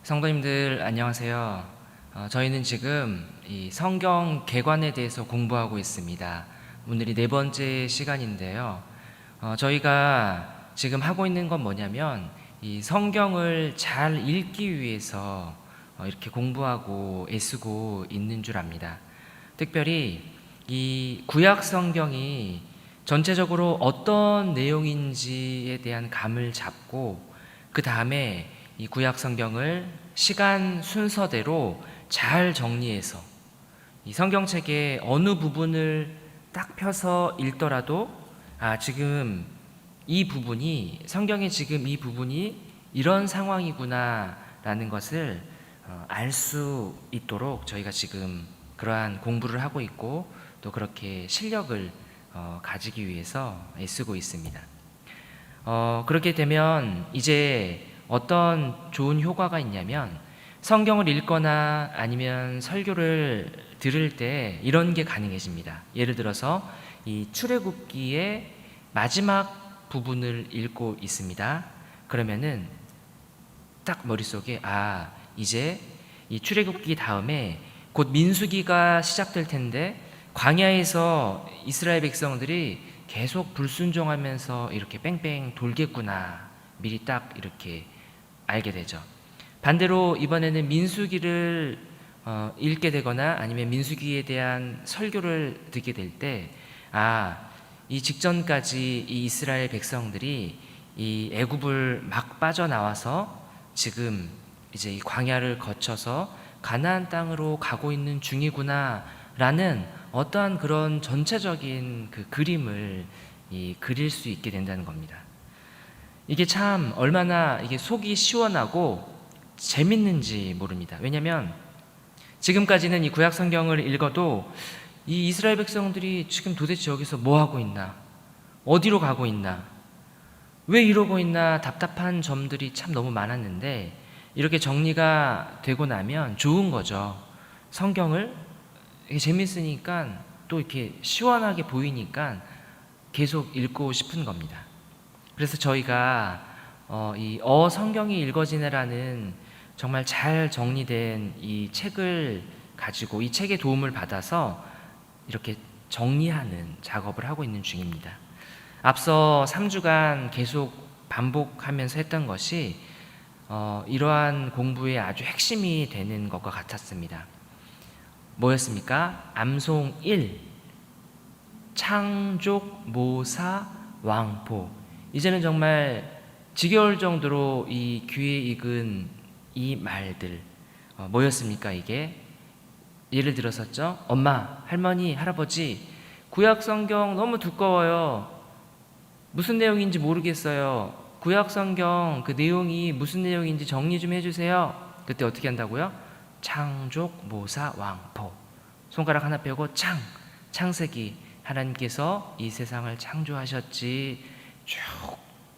성도님들 안녕하세요. 저희는 지금 이 성경 개관에 대해서 공부하고 있습니다. 오늘이 네 번째 시간인데요. 저희가 지금 하고 있는 건 뭐냐면 이 성경을 잘 읽기 위해서 이렇게 공부하고 애쓰고 있는 줄 압니다. 특별히 이 구약 성경이 전체적으로 어떤 내용인지에 대한 감을 잡고 그 다음에 이 구약 성경을 시간 순서대로 잘 정리해서 이 성경책의 어느 부분을 딱 펴서 읽더라도 지금 이 부분이 성경의 지금 이 부분이 이런 상황이구나 라는 것을 알 수 있도록 저희가 지금 그러한 공부를 하고 있고 또 그렇게 실력을 가지기 위해서 애쓰고 있습니다. 그렇게 되면 이제 어떤 좋은 효과가 있냐면 성경을 읽거나 아니면 설교를 들을 때 이런 게 가능해집니다. 예를 들어서 이 출애굽기의 마지막 부분을 읽고 있습니다. 그러면은 딱 머릿속에 이제 이 출애굽기 다음에 곧 민수기가 시작될 텐데 광야에서 이스라엘 백성들이 계속 불순종하면서 이렇게 뺑뺑 돌겠구나 미리 딱 이렇게 알게 되죠. 반대로 이번에는 민수기를 읽게 되거나 아니면 민수기에 대한 설교를 듣게 될 때 이 직전까지 이 이스라엘 백성들이 이 애굽을 막 빠져나와서 지금 이제 이 광야를 거쳐서 가나안 땅으로 가고 있는 중이구나 라는 어떠한 그런 전체적인 그 그림을 그릴 수 있게 된다는 겁니다. 이게 참 얼마나 이게 속이 시원하고 재밌는지 모릅니다. 왜냐하면 지금까지는 이 구약 성경을 읽어도 이 이스라엘 백성들이 지금 도대체 여기서 뭐 하고 있나, 어디로 가고 있나, 왜 이러고 있나 답답한 점들이 참 너무 많았는데 이렇게 정리가 되고 나면 좋은 거죠. 성경을 재밌으니까 또 이렇게 시원하게 보이니까 계속 읽고 싶은 겁니다. 그래서 저희가 이 성경이 읽어지네라는 정말 잘 정리된 이 책을 가지고 이 책의 도움을 받아서 이렇게 정리하는 작업을 하고 있는 중입니다. 앞서 3주간 계속 반복하면서 했던 것이 이러한 공부의 아주 핵심이 되는 것과 같았습니다. 뭐였습니까? 암송 1, 창족, 모사, 왕포. 이제는 정말 지겨울 정도로 이 귀에 익은 이 말들 뭐였습니까? 이게 예를 들었었죠. 엄마, 할머니, 할아버지, 구약 성경 너무 두꺼워요. 무슨 내용인지 모르겠어요. 구약 성경 그 내용이 무슨 내용인지 정리 좀 해주세요. 그때 어떻게 한다고요? 창족, 모사, 왕포. 손가락 하나 펴고 창세기. 하나님께서 이 세상을 창조하셨지. 쭉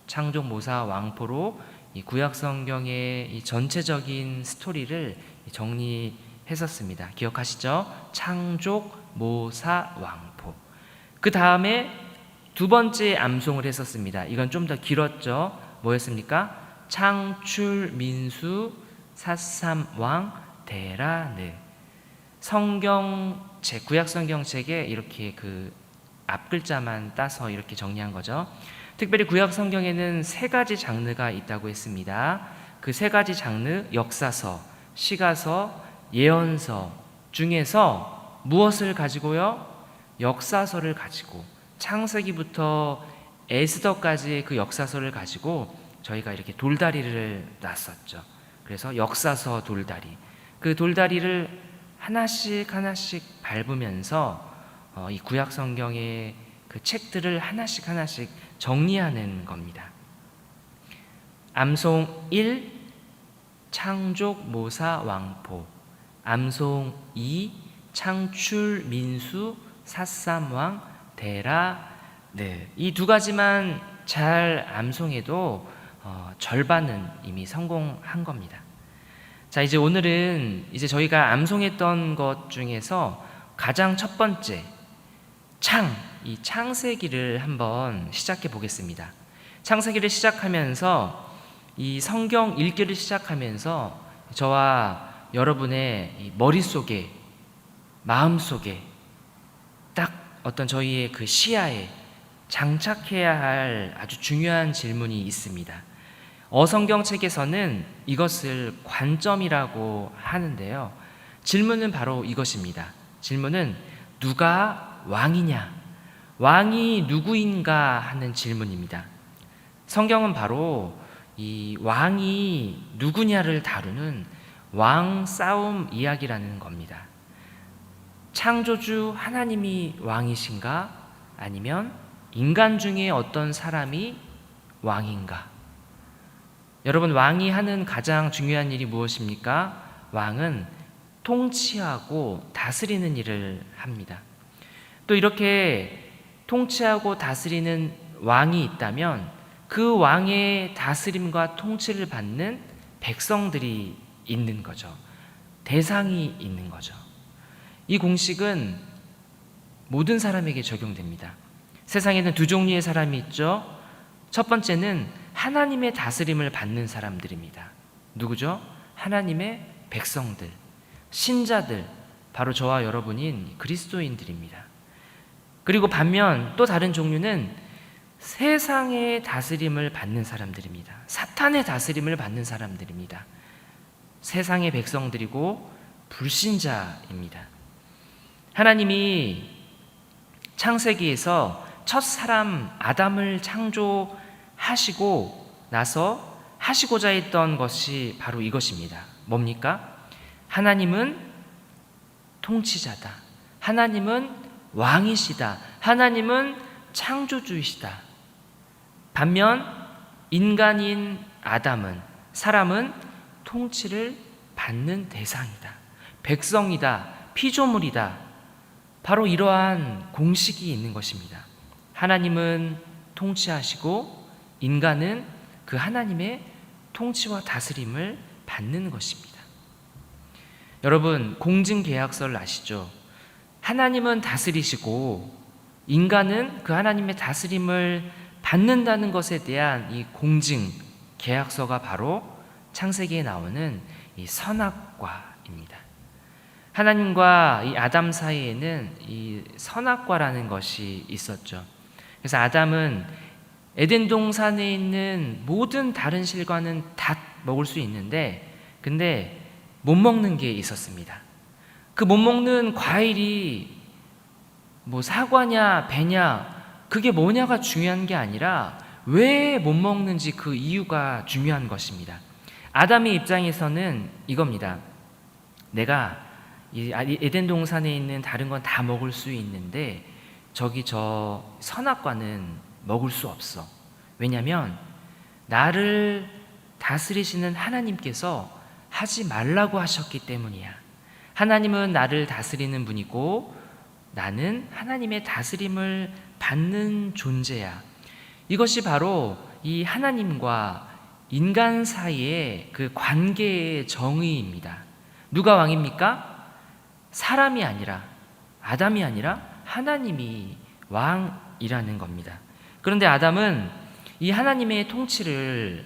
창족, 모사, 왕포로 이 구약 성경의 이 전체적인 스토리를 정리했었습니다. 기억하시죠? 창족, 모사, 왕포. 그 다음에 두 번째 암송을 했었습니다. 이건 좀 더 길었죠. 뭐였습니까? 창출, 민수, 사삼왕, 대라느. 성경책, 구약 성경책에 이렇게 그 앞글자만 따서 이렇게 정리한 거죠. 특별히 구약 성경에는 세 가지 장르가 있다고 했습니다. 그 세 가지 장르, 역사서, 시가서, 예언서 중에서 무엇을 가지고요? 역사서를 가지고 창세기부터 에스더까지의 그 역사서를 가지고 저희가 이렇게 돌다리를 놨었죠. 그래서 역사서 돌다리. 그 돌다리를 하나씩 밟으면서 이 구약 성경의 그 책들을 하나씩 정리하는 겁니다. 암송 1, 창족, 모사, 왕포. 암송 2, 창출, 민수, 사삼왕, 대라. 이 두 가지만 잘 암송해도 절반은 이미 성공한 겁니다. 자, 이제 오늘은 이제 저희가 암송했던 것 중에서 가장 첫 번째 이 창세기를 한번 시작해 보겠습니다. 창세기를 시작하면서 이 성경 읽기를 시작하면서 저와 여러분의 이 머릿속에, 마음속에 딱 어떤 저희의 그 시야에 장착해야 할 아주 중요한 질문이 있습니다. 어성경 책에서는 이것을 관점이라고 하는데요. 질문은 바로 이것입니다. 질문은 누가 왕이냐? 왕이 누구인가 하는 질문입니다. 성경은 바로 이 왕이 누구냐를 다루는 왕 싸움 이야기라는 겁니다. 창조주 하나님이 왕이신가? 아니면 인간 중에 어떤 사람이 왕인가? 여러분, 왕이 하는 가장 중요한 일이 무엇입니까? 왕은 통치하고 다스리는 일을 합니다. 또 이렇게 통치하고 다스리는 왕이 있다면 그 왕의 다스림과 통치를 받는 백성들이 있는 거죠. 대상이 있는 거죠. 이 공식은 모든 사람에게 적용됩니다. 세상에는 두 종류의 사람이 있죠. 첫 번째는 하나님의 다스림을 받는 사람들입니다. 누구죠? 하나님의 백성들, 신자들, 바로 저와 여러분인 그리스도인들입니다. 그리고 반면 또 다른 종류는 세상의 다스림을 받는 사람들입니다. 사탄의 다스림을 받는 사람들입니다. 세상의 백성들이고 불신자입니다. 하나님이 창세기에서 첫 사람 아담을 창조하시고 나서 하시고자 했던 것이 바로 이것입니다. 뭡니까? 하나님은 통치자다. 하나님은 왕이시다. 하나님은 창조주이시다. 반면 인간인 아담은, 사람은 통치를 받는 대상이다. 백성이다. 피조물이다. 바로 이러한 공식이 있는 것입니다. 하나님은 통치하시고 인간은 그 하나님의 통치와 다스림을 받는 것입니다. 여러분, 공증계약서를 아시죠? 하나님은 다스리시고 인간은 그 하나님의 다스림을 받는다는 것에 대한 이 공증 계약서가 바로 창세기에 나오는 이 선악과입니다. 하나님과 이 아담 사이에는 이 선악과라는 것이 있었죠. 그래서 아담은 에덴 동산에 있는 모든 다른 실과는 다 먹을 수 있는데, 근데 못 먹는 게 있었습니다. 그 못 먹는 과일이 뭐 사과냐 배냐 그게 뭐냐가 중요한 게 아니라 왜 못 먹는지 그 이유가 중요한 것입니다. 아담의 입장에서는 이겁니다. 내가 이 에덴 동산에 있는 다른 건 다 먹을 수 있는데 저기 저 선악과는 먹을 수 없어. 왜냐하면 나를 다스리시는 하나님께서 하지 말라고 하셨기 때문이야. 하나님은 나를 다스리는 분이고 나는 하나님의 다스림을 받는 존재야. 이것이 바로 이 하나님과 인간 사이의 그 관계의 정의입니다. 누가 왕입니까? 사람이 아니라, 아담이 아니라 하나님이 왕이라는 겁니다. 그런데 아담은 이 하나님의 통치를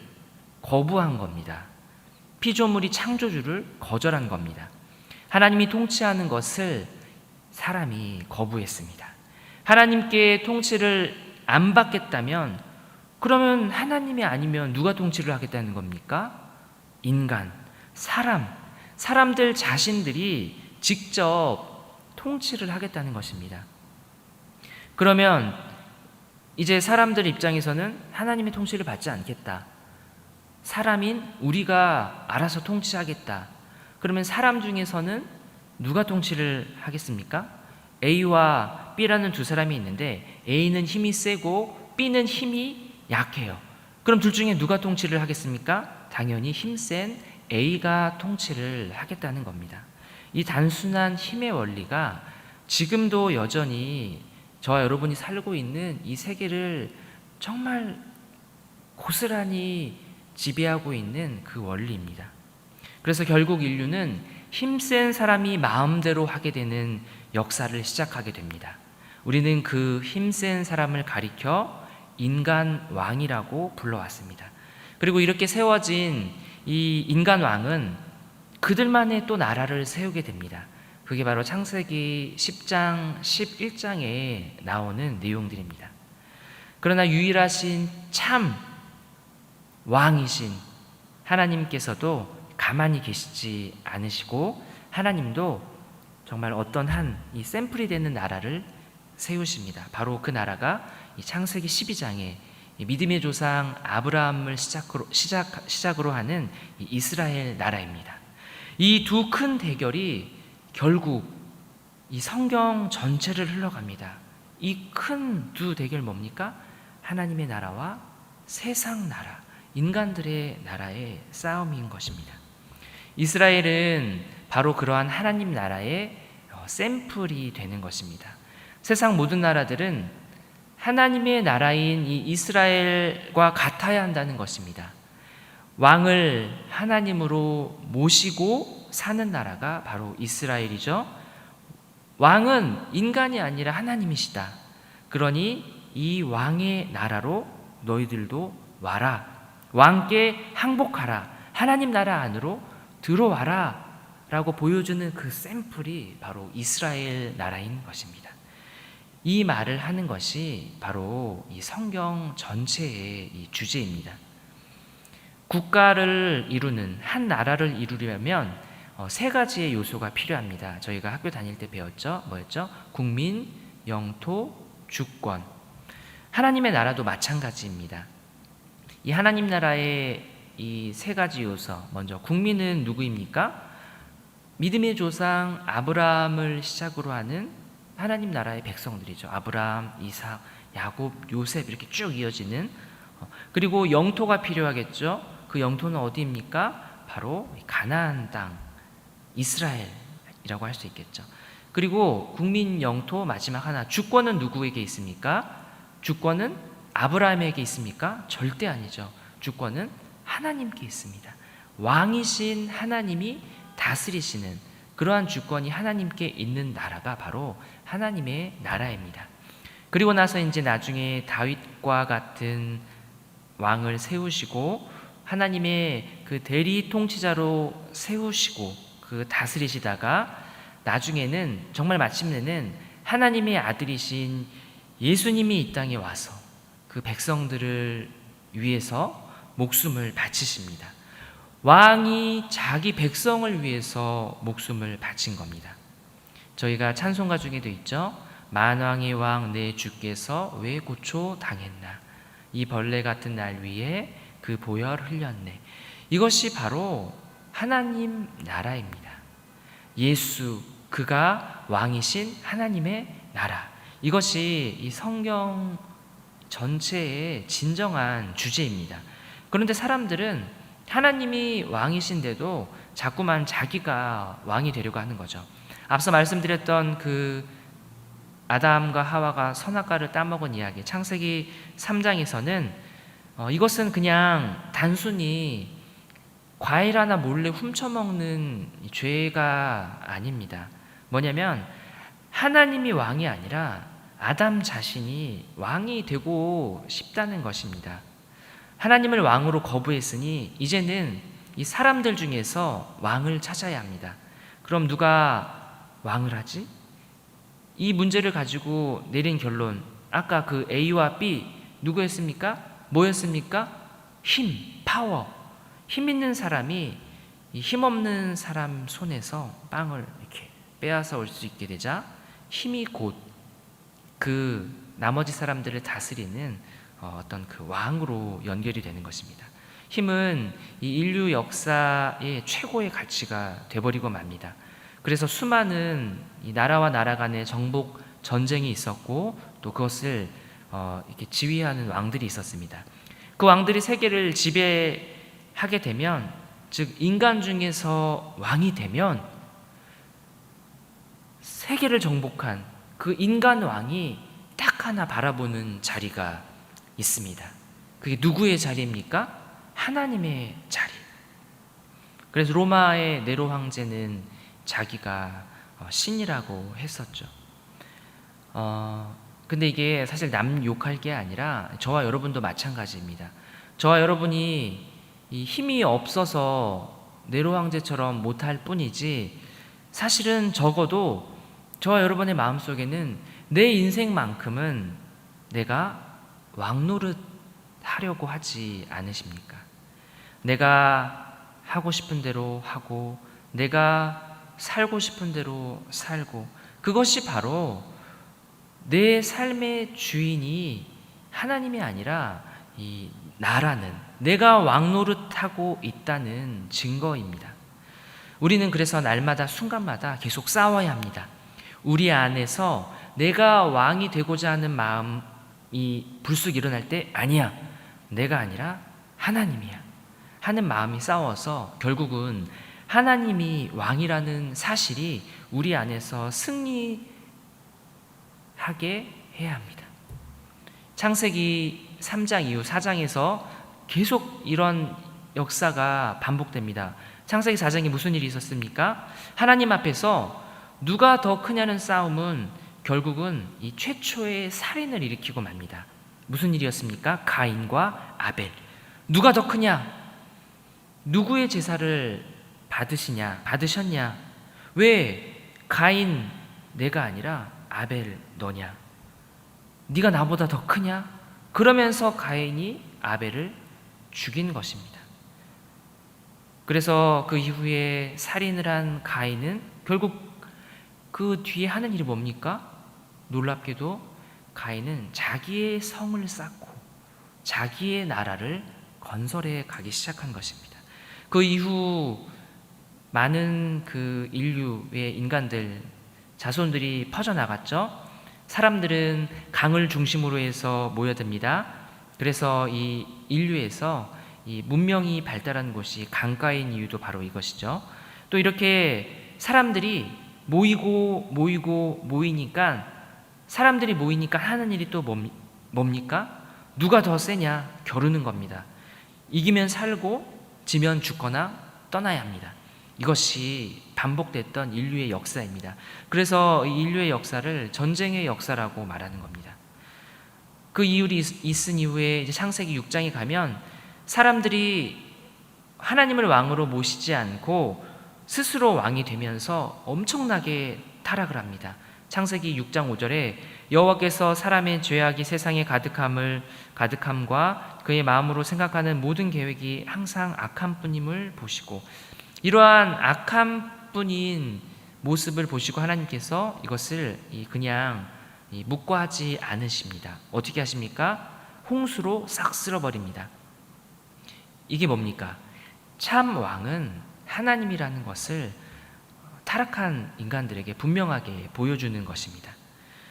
거부한 겁니다. 피조물이 창조주를 거절한 겁니다. 하나님이 통치하는 것을 사람이 거부했습니다. 하나님께 통치를 안 받겠다면 그러면 하나님이 아니면 누가 통치를 하겠다는 겁니까? 인간, 사람들 자신들이 직접 통치를 하겠다는 것입니다. 그러면 이제 사람들 입장에서는 하나님의 통치를 받지 않겠다. 사람인 우리가 알아서 통치하겠다. 그러면 사람 중에서는 누가 통치를 하겠습니까? A와 B라는 두 사람이 있는데 A는 힘이 세고 B는 힘이 약해요. 그럼 둘 중에 누가 통치를 하겠습니까? 당연히 힘센 A가 통치를 하겠다는 겁니다. 이 단순한 힘의 원리가 지금도 여전히 저와 여러분이 살고 있는 이 세계를 정말 고스란히 지배하고 있는 그 원리입니다. 그래서 결국 인류는 힘센 사람이 마음대로 하게 되는 역사를 시작하게 됩니다. 우리는 그 힘센 사람을 가리켜 인간 왕이라고 불러왔습니다. 그리고 이렇게 세워진 이 인간 왕은 그들만의 또 나라를 세우게 됩니다. 그게 바로 창세기 10장, 11장에 나오는 내용들입니다. 그러나 유일하신 참 왕이신 하나님께서도 가만히 계시지 않으시고, 하나님도 정말 어떤 이 샘플이 되는 나라를 세우십니다. 바로 그 나라가 이 창세기 12장에 믿음의 조상 아브라함을 시작으로 하는 이 이스라엘 나라입니다. 이 두 큰 대결이 결국 이 성경 전체를 흘러갑니다. 이 큰 두 대결 뭡니까? 하나님의 나라와 세상 나라, 인간들의 나라의 싸움인 것입니다. 이스라엘은 바로 그러한 하나님 나라의 샘플이 되는 것입니다. 세상 모든 나라들은 하나님의 나라인 이 이스라엘과 같아야 한다는 것입니다. 왕을 하나님으로 모시고 사는 나라가 바로 이스라엘이죠. 왕은 인간이 아니라 하나님이시다. 그러니 이 왕의 나라로 너희들도 와라. 왕께 항복하라. 하나님 나라 안으로 들어와라 라고 보여주는 그 샘플이 바로 이스라엘 나라인 것입니다. 이 말을 하는 것이 바로 이 성경 전체의 이 주제입니다. 국가를 이루는, 한 나라를 이루려면 세 가지의 요소가 필요합니다. 저희가 학교 다닐 때 배웠죠. 뭐였죠? 국민, 영토, 주권. 하나님의 나라도 마찬가지입니다. 이 하나님 나라의 이 세 가지 요소, 먼저 국민은 누구입니까? 믿음의 조상 아브라함을 시작으로 하는 하나님 나라의 백성들이죠. 아브라함, 이삭, 야곱, 요셉 이렇게 쭉 이어지는. 그리고 영토가 필요하겠죠. 그 영토는 어디입니까? 바로 가나안 땅, 이스라엘이라고 할 수 있겠죠. 그리고 국민, 영토, 마지막 하나, 주권은 누구에게 있습니까? 주권은 아브라함에게 있습니까? 절대 아니죠. 주권은 하나님께 있습니다. 왕이신 하나님이 다스리시는 그러한 주권이 하나님께 있는 나라가 바로 하나님의 나라입니다. 그리고 나서 이제 나중에 다윗과 같은 왕을 세우시고 하나님의 그 대리 통치자로 세우시고 그 다스리시다가 나중에는 정말 마침내는 하나님의 아들이신 예수님이 이 땅에 와서 그 백성들을 위해서 목숨을 바치십니다. 왕이 자기 백성을 위해서 목숨을 바친 겁니다. 저희가 찬송가 중에도 있죠. 만왕의 왕 내 주께서 왜 고초 당했나, 이 벌레 같은 날 위에 그 보혈 흘렸네. 이것이 바로 하나님 나라입니다. 예수, 그가 왕이신 하나님의 나라. 이것이 이 성경 전체의 진정한 주제입니다. 그런데 사람들은 하나님이 왕이신데도 자꾸만 자기가 왕이 되려고 하는 거죠. 앞서 말씀드렸던 그 아담과 하와가 선악과를 따먹은 이야기, 창세기 3장에서는 이것은 그냥 단순히 과일 하나 몰래 훔쳐먹는 죄가 아닙니다. 뭐냐면 하나님이 왕이 아니라 아담 자신이 왕이 되고 싶다는 것입니다. 하나님을 왕으로 거부했으니 이제는 이 사람들 중에서 왕을 찾아야 합니다. 그럼 누가 왕을 하지? 이 문제를 가지고 내린 결론, 아까 그 A와 B 누구였습니까? 뭐였습니까? 힘, 파워. 힘 있는 사람이 이 힘없는 사람 손에서 빵을 이렇게 빼앗아 올 수 있게 되자 힘이 곧 그 나머지 사람들을 다스리는 어떤 그 왕으로 연결이 되는 것입니다. 힘은 이 인류 역사의 최고의 가치가 되어버리고 맙니다. 그래서 수많은 이 나라와 나라 간의 정복 전쟁이 있었고 또 그것을 이렇게 지휘하는 왕들이 있었습니다. 그 왕들이 세계를 지배하게 되면, 즉 인간 중에서 왕이 되면 세계를 정복한 그 인간 왕이 딱 하나 바라보는 자리가 있습니다. 그게 누구의 자리입니까? 하나님의 자리. 그래서 로마의 네로 황제는 자기가 신이라고 했었죠. 근데 이게 사실 남 욕할 게 아니라 저와 여러분도 마찬가지입니다. 저와 여러분이 이 힘이 없어서 네로 황제처럼 못할 뿐이지, 사실은 적어도 저와 여러분의 마음속에는 내 인생만큼은 내가 왕노릇 하려고 하지 않으십니까? 내가 하고 싶은 대로 하고, 내가 살고 싶은 대로 살고, 그것이 바로 내 삶의 주인이 하나님이 아니라 이 나라는, 내가 왕노릇하고 있다는 증거입니다. 우리는 그래서 날마다 순간마다 계속 싸워야 합니다. 우리 안에서 내가 왕이 되고자 하는 마음이 불쑥 일어날 때, 아니야, 내가 아니라 하나님이야 하는 마음이 싸워서 결국은 하나님이 왕이라는 사실이 우리 안에서 승리하게 해야 합니다. 창세기 3장 이후 4장에서 계속 이런 역사가 반복됩니다. 창세기 4장에 무슨 일이 있었습니까? 하나님 앞에서 누가 더 크냐는 싸움은 결국은 이 최초의 살인을 일으키고 맙니다. 무슨 일이었습니까? 가인과 아벨. 누가 더 크냐? 누구의 제사를 받으셨냐? 왜 가인 내가 아니라 아벨 너냐? 네가 나보다 더 크냐? 그러면서 가인이 아벨을 죽인 것입니다. 그래서 그 이후에 살인을 한 가인은 결국 그 뒤에 하는 일이 뭡니까? 놀랍게도 가인은 자기의 성을 쌓고 자기의 나라를 건설해 가기 시작한 것입니다. 그 이후 많은 그 인류의 인간들, 자손들이 퍼져나갔죠. 사람들은 강을 중심으로 해서 모여듭니다. 그래서 이 인류에서 이 문명이 발달한 곳이 강가인 이유도 바로 이것이죠. 또 이렇게 사람들이 모이니까, 사람들이 모이니까 하는 일이 또 뭡니까? 누가 더 세냐? 겨루는 겁니다. 이기면 살고 지면 죽거나 떠나야 합니다. 이것이 반복됐던 인류의 역사입니다. 그래서 이 인류의 역사를 전쟁의 역사라고 말하는 겁니다. 그 이율이 있은 이후에 이제 창세기 6장에 가면 사람들이 하나님을 왕으로 모시지 않고 스스로 왕이 되면서 엄청나게 타락을 합니다. 창세기 6장 5절에 여호와께서 사람의 죄악이 세상에 가득함과 그의 마음으로 생각하는 모든 계획이 항상 악한 뿐임을 보시고, 이러한 악한 뿐인 모습을 보시고 하나님께서 이것을 그냥 묵과하지 않으십니다. 어떻게 하십니까? 홍수로 싹 쓸어버립니다. 이게 뭡니까? 참 왕은 하나님이라는 것을 타락한 인간들에게 분명하게 보여주는 것입니다.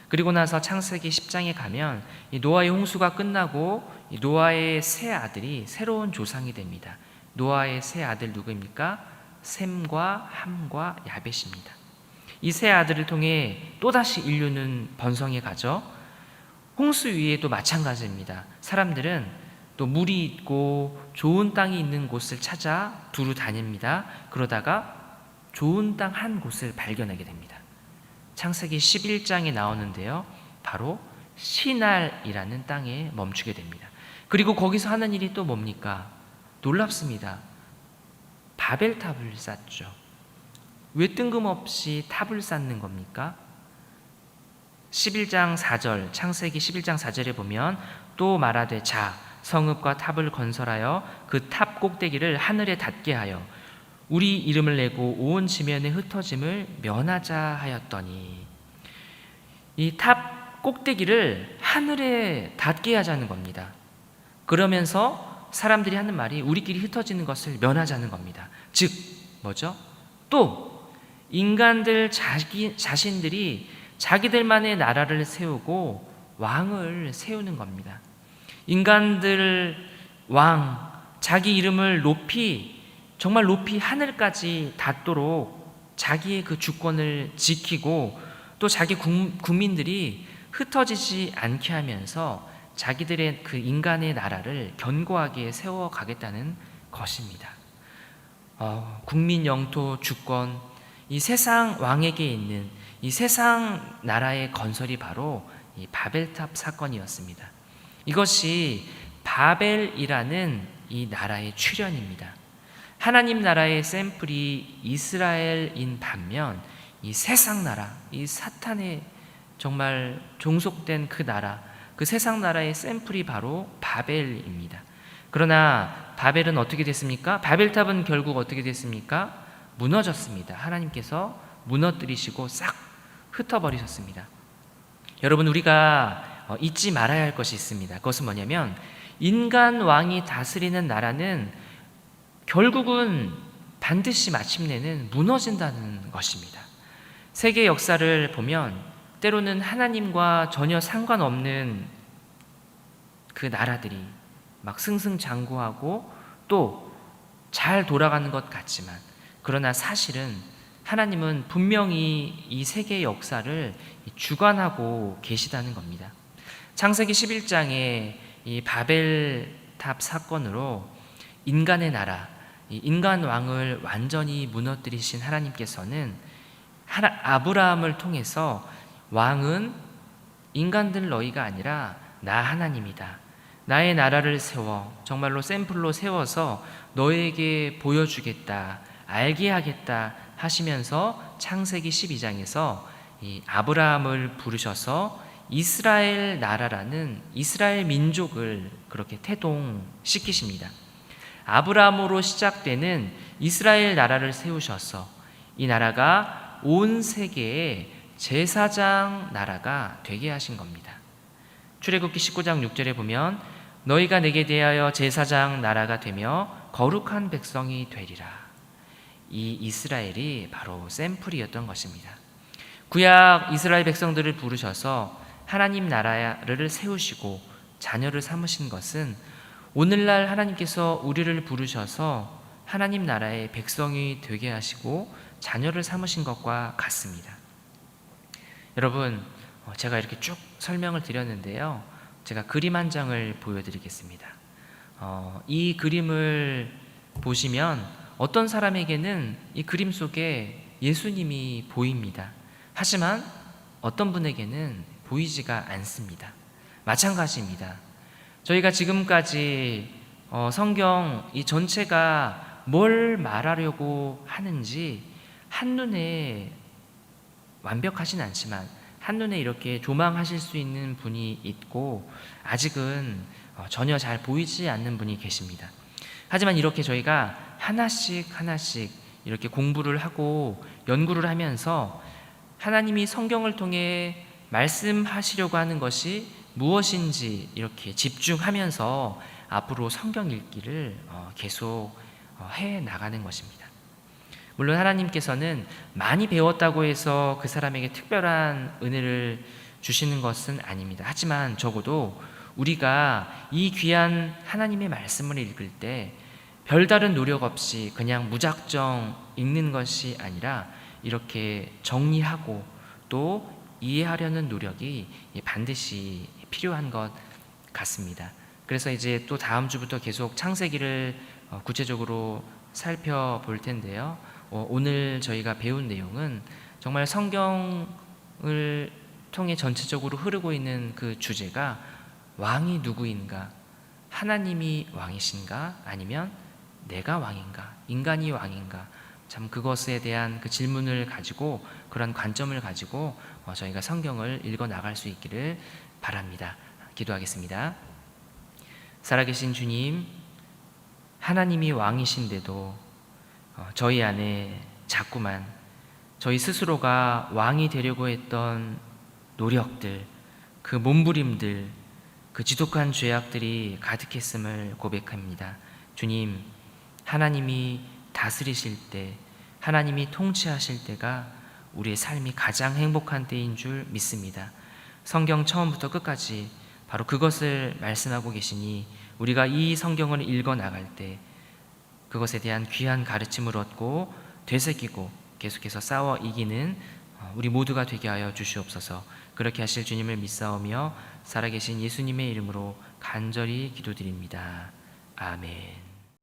그리고 나서 창세기 10장에 가면 이 노아의 홍수가 끝나고 이 노아의 세 아들이 새로운 조상이 됩니다. 노아의 세 아들 누구입니까? 셈과 함과 야벳입니다. 이 세 아들을 통해 또다시 인류는 번성해 가죠. 홍수 위에도 마찬가지입니다. 사람들은 또 물이 있고 좋은 땅이 있는 곳을 찾아 두루 다닙니다. 그러다가 좋은 땅 한 곳을 발견하게 됩니다. 창세기 11장에 나오는데요, 바로 시날이라는 땅에 멈추게 됩니다. 그리고 거기서 하는 일이 또 뭡니까? 놀랍습니다. 바벨탑을 쌓죠. 왜 뜬금없이 탑을 쌓는 겁니까? 11장 4절, 창세기 11장 4절에 보면 또 말하되 자, 성읍과 탑을 건설하여 그 탑 꼭대기를 하늘에 닿게 하여 우리 이름을 내고 온 지면에 흩어짐을 면하자 하였더니, 이 탑 꼭대기를 하늘에 닿게 하자는 겁니다. 그러면서 사람들이 하는 말이 우리끼리 흩어지는 것을 면하자는 겁니다. 즉 뭐죠? 또 인간들 자신들이 자기들만의 나라를 세우고 왕을 세우는 겁니다. 인간들 왕, 자기 이름을 정말 높이 하늘까지 닿도록 자기의 그 주권을 지키고 또 자기 국민들이 흩어지지 않게 하면서 자기들의 그 인간의 나라를 견고하게 세워가겠다는 것입니다. 국민 영토 주권, 이 세상 왕에게 있는 이 세상 나라의 건설이 바로 이 바벨탑 사건이었습니다. 이것이 바벨이라는 이 나라의 출현입니다. 하나님 나라의 샘플이 이스라엘인 반면 이 세상 나라, 이 사탄의 정말 종속된 그 나라, 그 세상 나라의 샘플이 바로 바벨입니다. 그러나 바벨은 어떻게 됐습니까? 바벨탑은 결국 어떻게 됐습니까? 무너졌습니다. 하나님께서 무너뜨리시고 싹 흩어버리셨습니다. 여러분, 우리가 잊지 말아야 할 것이 있습니다. 그것은 뭐냐면 인간 왕이 다스리는 나라는 결국은 반드시 마침내는 무너진다는 것입니다. 세계 역사를 보면 때로는 하나님과 전혀 상관없는 그 나라들이 막 승승장구하고 또 잘 돌아가는 것 같지만, 그러나 사실은 하나님은 분명히 이 세계의 역사를 주관하고 계시다는 겁니다. 창세기 11장에 이 바벨탑 사건으로 인간의 나라, 인간 왕을 완전히 무너뜨리신 하나님께서는 아브라함을 통해서 왕은 인간들 너희가 아니라 나 하나님이다, 나의 나라를 세워 정말로 샘플로 세워서 너에게 보여주겠다, 알게 하겠다 하시면서 창세기 12장에서 이 아브라함을 부르셔서 이스라엘 나라라는 이스라엘 민족을 그렇게 태동시키십니다. 아브라함으로 시작되는 이스라엘 나라를 세우셔서 이 나라가 온 세계의 제사장 나라가 되게 하신 겁니다. 출애굽기 19장 6절에 보면 너희가 내게 대하여 제사장 나라가 되며 거룩한 백성이 되리라. 이 이스라엘이 바로 샘플이었던 것입니다. 구약 이스라엘 백성들을 부르셔서 하나님 나라를 세우시고 자녀를 삼으신 것은 오늘날 하나님께서 우리를 부르셔서 하나님 나라의 백성이 되게 하시고 자녀를 삼으신 것과 같습니다. 여러분, 제가 이렇게 쭉 설명을 드렸는데요, 제가 그림 한 장을 보여드리겠습니다. 이 그림을 보시면 어떤 사람에게는 이 그림 속에 예수님이 보입니다. 하지만 어떤 분에게는 보이지가 않습니다. 마찬가지입니다. 저희가 지금까지 성경 이 전체가 뭘 말하려고 하는지 한눈에 완벽하진 않지만 한눈에 이렇게 조망하실 수 있는 분이 있고 아직은 전혀 잘 보이지 않는 분이 계십니다. 하지만 이렇게 저희가 하나씩 이렇게 공부를 하고 연구를 하면서 하나님이 성경을 통해 말씀하시려고 하는 것이 무엇인지 이렇게 집중하면서 앞으로 성경 읽기를 계속 해 나가는 것입니다. 물론 하나님께서는 많이 배웠다고 해서 그 사람에게 특별한 은혜를 주시는 것은 아닙니다. 하지만 적어도 우리가 이 귀한 하나님의 말씀을 읽을 때 별다른 노력 없이 그냥 무작정 읽는 것이 아니라 이렇게 정리하고 또 이해하려는 노력이 반드시 필요한 것 같습니다. 그래서 이제 또 다음 주부터 계속 창세기를 구체적으로 살펴볼 텐데요. 오늘 저희가 배운 내용은 정말 성경을 통해 전체적으로 흐르고 있는 그 주제가 왕이 누구인가? 하나님이 왕이신가? 아니면 내가 왕인가? 인간이 왕인가? 참 그것에 대한 그 질문을 가지고 그런 관점을 가지고 저희가 성경을 읽어 나갈 수 있기를 바랍니다. 기도하겠습니다. 살아계신 주님, 하나님이 왕이신데도 저희 안에 자꾸만 저희 스스로가 왕이 되려고 했던 노력들, 그 몸부림들, 그 지독한 죄악들이 가득했음을 고백합니다. 주님, 하나님이 다스리실 때, 하나님이 통치하실 때가 우리의 삶이 가장 행복한 때인 줄 믿습니다. 성경 처음부터 끝까지 바로 그것을 말씀하고 계시니 우리가 이 성경을 읽어 나갈 때 그것에 대한 귀한 가르침을 얻고 되새기고 계속해서 싸워 이기는 우리 모두가 되게 하여 주시옵소서. 그렇게 하실 주님을 믿사오며 살아계신 예수님의 이름으로 간절히 기도드립니다. 아멘.